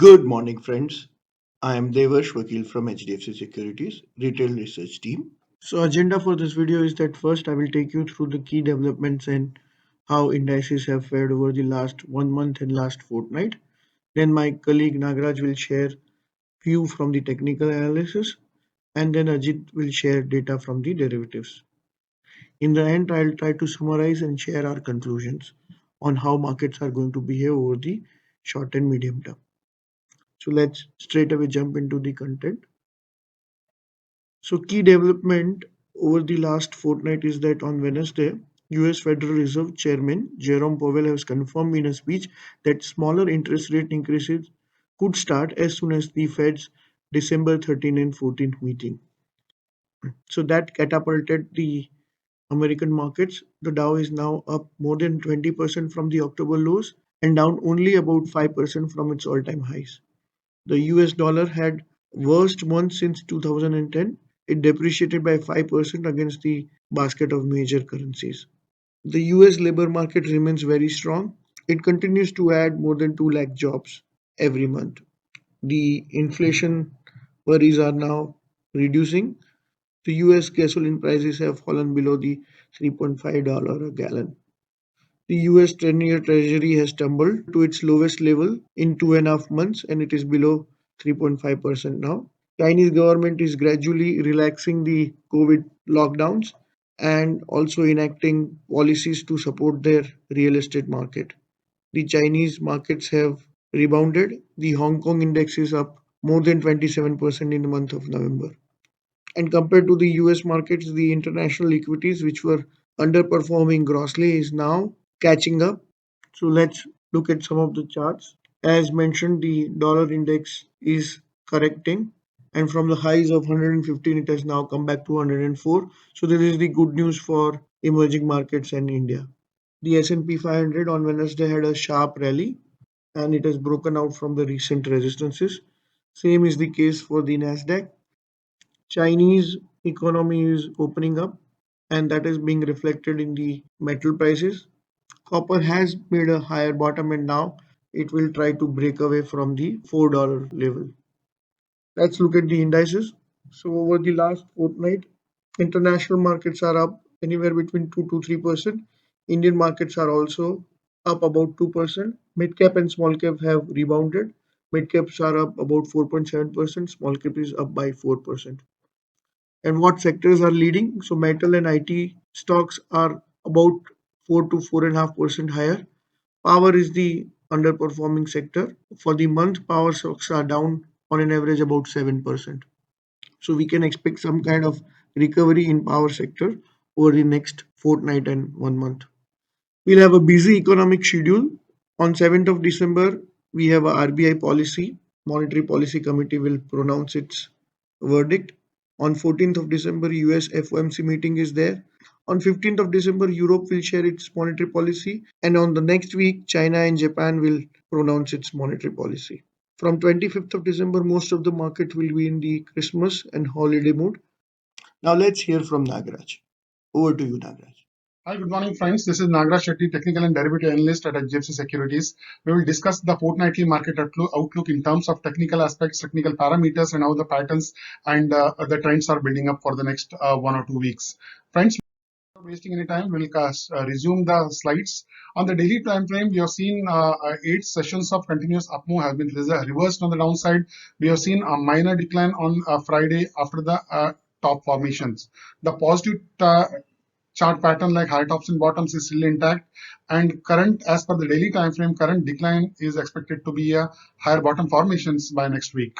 Good morning, friends. I am Devash Vakil from HDFC Securities, Retail Research Team. So, agenda for this video is that first I will take you through the key developments and how indices have fared over the last 1 month and last fortnight. Then my colleague Nagraj will share view from the technical analysis, and then Ajit will share data from the derivatives. In the end, I'll try to summarize and share our conclusions on how markets are going to behave over the short and medium term. So let's straight away jump into the content. So key development over the last fortnight is that on Wednesday, US Federal Reserve Chairman Jerome Powell has confirmed in a speech that smaller interest rate increases could start as soon as the Fed's December 13 and 14th meeting. So that catapulted the American markets. The Dow is now up more than 20% from the October lows and down only about 5% from its all-time highs. The US dollar had worst month since 2010. It depreciated by 5% against the basket of major currencies. The US labor market remains very strong. It continues to add more than 2 lakh jobs every month. The inflation worries are now reducing. The US gasoline prices have fallen below the $3.5 a gallon. The US 10-year Treasury has tumbled to its lowest level in 2.5 months and it is below 3.5% now. Chinese government is gradually relaxing the COVID lockdowns and also enacting policies to support their real estate market. The Chinese markets have rebounded. The Hong Kong index is up more than 27% in the month of November. And compared to the US markets, the international equities, which were underperforming grossly, is now catching up. So let's look at some of the charts. As mentioned, the dollar index is correcting, and from the highs of 115, it has now come back to 104. So this is the good news for emerging markets and India. The S&P 500 on Wednesday had a sharp rally, and it has broken out from the recent resistances. Same is the case for the Nasdaq. Chinese economy is opening up, and that is being reflected in the metal prices. Copper has made a higher bottom and now it will try to break away from the $4 level. Let's look at the indices. So over the last fortnight, international markets are up anywhere between 2 to 3%. Indian markets are also up about 2%. Mid cap and small cap have rebounded. Mid caps are up about 4.7%. Small cap is up by 4%. And what sectors are leading? So metal and IT stocks are about 4 to 4.5% higher. Power is the underperforming sector. For the month, power stocks are down on an average about 7%. So we can expect some kind of recovery in power sector over the next fortnight and 1 month. We'll have a busy economic schedule. On 7th of December, we have a RBI policy. Monetary Policy Committee will pronounce its verdict. On 14th of December, US FOMC meeting is there. On 15th of December, Europe will share its monetary policy. And on the next week, China and Japan will pronounce its monetary policy. From 25th of December, most of the market will be in the Christmas and holiday mood. Now let's hear from Nagraj. Over to you, Nagraj. Hi, good morning, friends. This is Nagraj Shetty, Technical and Derivative Analyst at HDFC Securities. We will discuss the fortnightly market outlook in terms of technical aspects, technical parameters, and how the patterns and the trends are building up for the next 1 or 2 weeks. Friends, without wasting any time, we'll resume the slides. On the daily time frame, we have seen 8 sessions of continuous up move have been reversed on the downside. We have seen a minor decline on Friday after the top formations. The positive chart pattern like high tops and bottoms is still intact, and current, as per the daily time frame, current decline is expected to be a higher bottom formations by next week.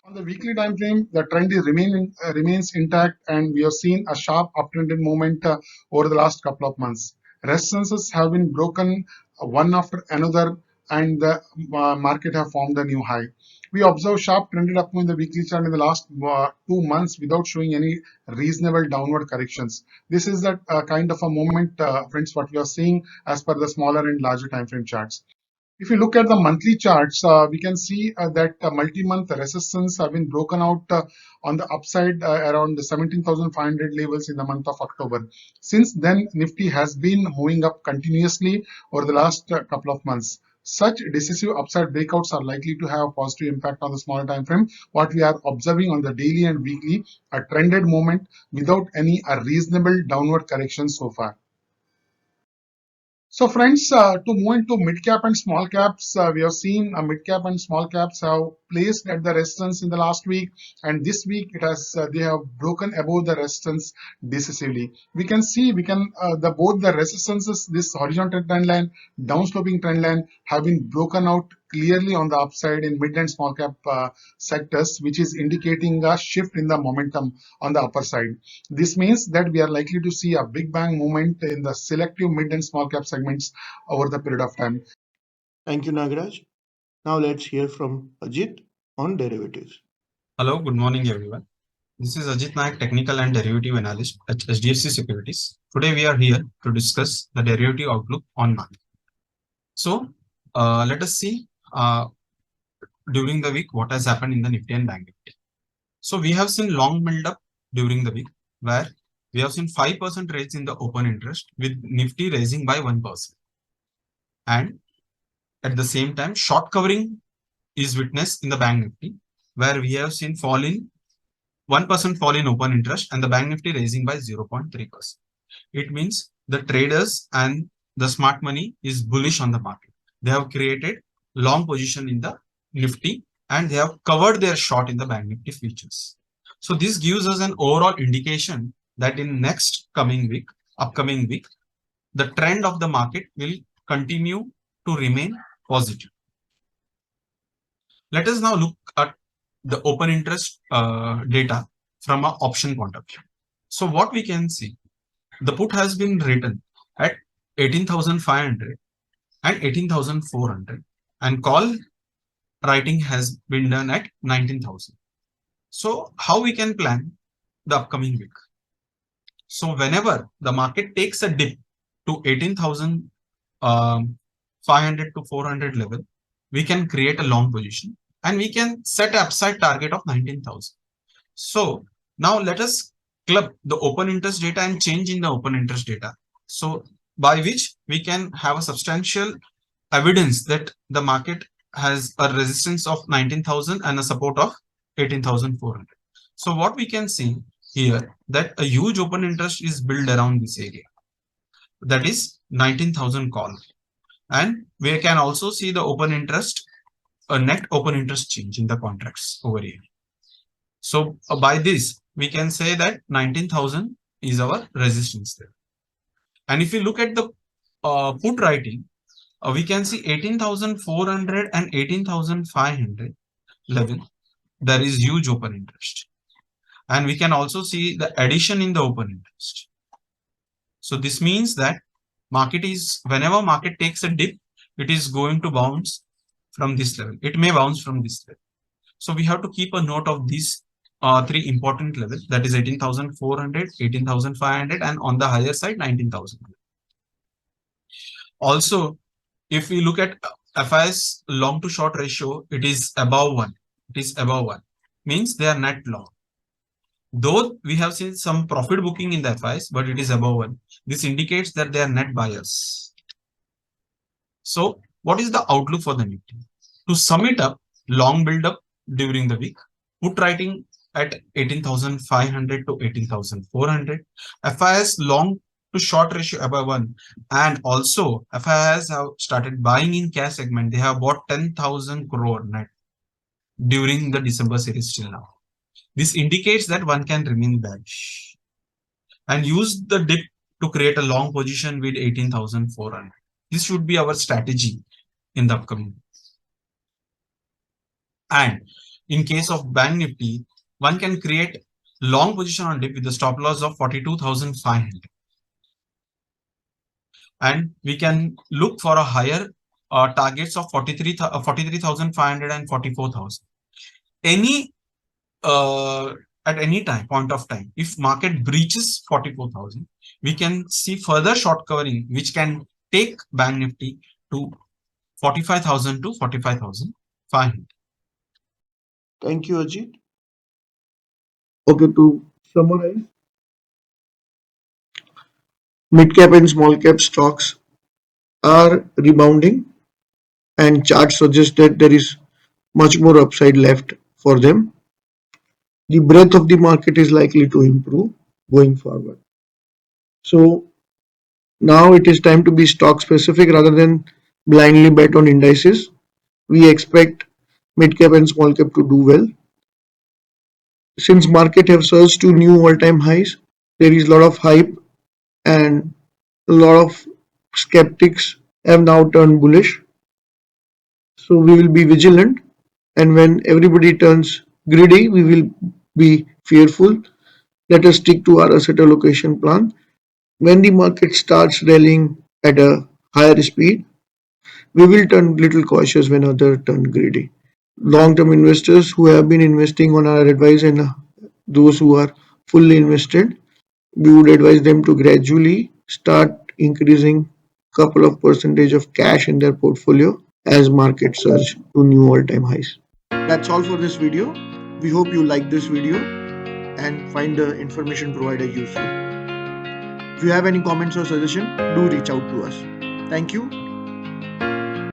On the weekly time frame, the trend is remains intact, and we have seen a sharp uptrended movement over the last couple of months. Resistances have been broken one after another, and the market have formed a new high. We observe sharp trended up in the weekly chart in the last 2 months without showing any reasonable downward corrections. This is that kind of a moment, friends, what we are seeing as per the smaller and larger time frame charts. If you look at the monthly charts, we can see that multi-month resistance have been broken out on the upside around the 17,500 levels in the month of October. Since then, Nifty has been moving up continuously over the last couple of months. Such decisive upside breakouts are likely to have a positive impact on the smaller time frame. What we are observing on the daily and weekly, a trended movement without any reasonable downward correction so far. So friends, to move into mid cap and small caps, we have seen mid cap and small caps have placed at the resistance in the last week, and this week it has they have broken above the resistance decisively. We can the both the resistances, this horizontal trend line, downsloping trend line, have been broken out clearly on the upside in mid and small cap sectors, which is indicating a shift in the momentum on the upper side. This means that we are likely to see a big bang movement in the selective mid and small cap segments over the period of time. Thank you, Nagaraj. Now let's hear from Ajit on derivatives. Hello, good morning, everyone. This is Ajit Naik, Technical and Derivative Analyst at HDFC Securities. Today, we are here to discuss the derivative outlook on market. So, let us see during the week what has happened in the Nifty and Bank Nifty. So, we have seen long build up during the week where we have seen 5% raise in the open interest with Nifty raising by 1%. And at the same time, short covering is witnessed in the Bank Nifty where we have seen 1% fall in open interest and the Bank Nifty raising by 0.3%. It means the traders and the smart money is bullish on the market. They have created long position in the Nifty and they have covered their short in the Bank Nifty futures. So this gives us an overall indication that in upcoming week, the trend of the market will continue to remain positive. Let us now look at the open interest data from an option point of view. So what we can see, the put has been written at 18,500 and 18,400 and call writing has been done at 19,000. So how we can plan the upcoming week? So whenever the market takes a dip to 18,500 to 400 level, we can create a long position and we can set an upside target of 19,000. So now let us club the open interest data and change in the open interest data. So by which we can have a substantial evidence that the market has a resistance of 19,000 and a support of 18,400. So what we can see here that a huge open interest is built around this area. That is 19,000 call. And we can also see the open interest, a net open interest change in the contracts over here. So by this, we can say that 19,000 is our resistance there. And if you look at the put writing, we can see 18,400 and 18,500 level. There is huge open interest. And we can also see the addition in the open interest. So this means that whenever market takes a dip, it is going to bounce from this level. It may bounce from this level. So we have to keep a note of these three important levels, that is 18,400, 18,500, and on the higher side, 19,000. Also, if we look at FIS long to short ratio, it is above 1. It is above 1. Means they are net long. Though we have seen some profit booking in the FIs, but it is above 1. This indicates that they are net buyers. So what is the outlook for the Nifty? To sum it up, long build up during the week, put writing at 18,500 to 18,400, FIS long to short ratio above 1, and also FIS have started buying in cash segment. They have bought 10,000 crore net during the December series till now. This indicates that one can remain bearish and use the dip to create a long position with 18,400. This should be our strategy in the upcoming. And in case of Bank Nifty, one can create long position on dip with the stop loss of 42,500. And we can look for a higher targets of 43,500 and 44,000. At any point of time, if market breaches 44,000, we can see further short covering, which can take Bank Nifty to 45,000 to 45,500. Thank you, Ajit. Okay, to summarize, mid cap and small cap stocks are rebounding and charts suggest that there is much more upside left for them. The breadth of the market is likely to improve going forward. So now it is time to be stock specific rather than blindly bet on indices. We expect mid cap and small cap to do well. Since market have surged to new all-time highs, there is a lot of hype and a lot of skeptics have now turned bullish. So we will be vigilant, and when everybody turns greedy, we will be fearful. Let us stick to our asset allocation plan. When the market starts rallying at a higher speed, we will turn little cautious when others turn greedy. Long-term investors who have been investing on our advice and those who are fully invested, we would advise them to gradually start increasing couple of percentage of cash in their portfolio as markets surge to new all-time highs. That's all for this video. We hope you like this video and find the information provided useful. If you have any comments or suggestion, do reach out to us. Thank you.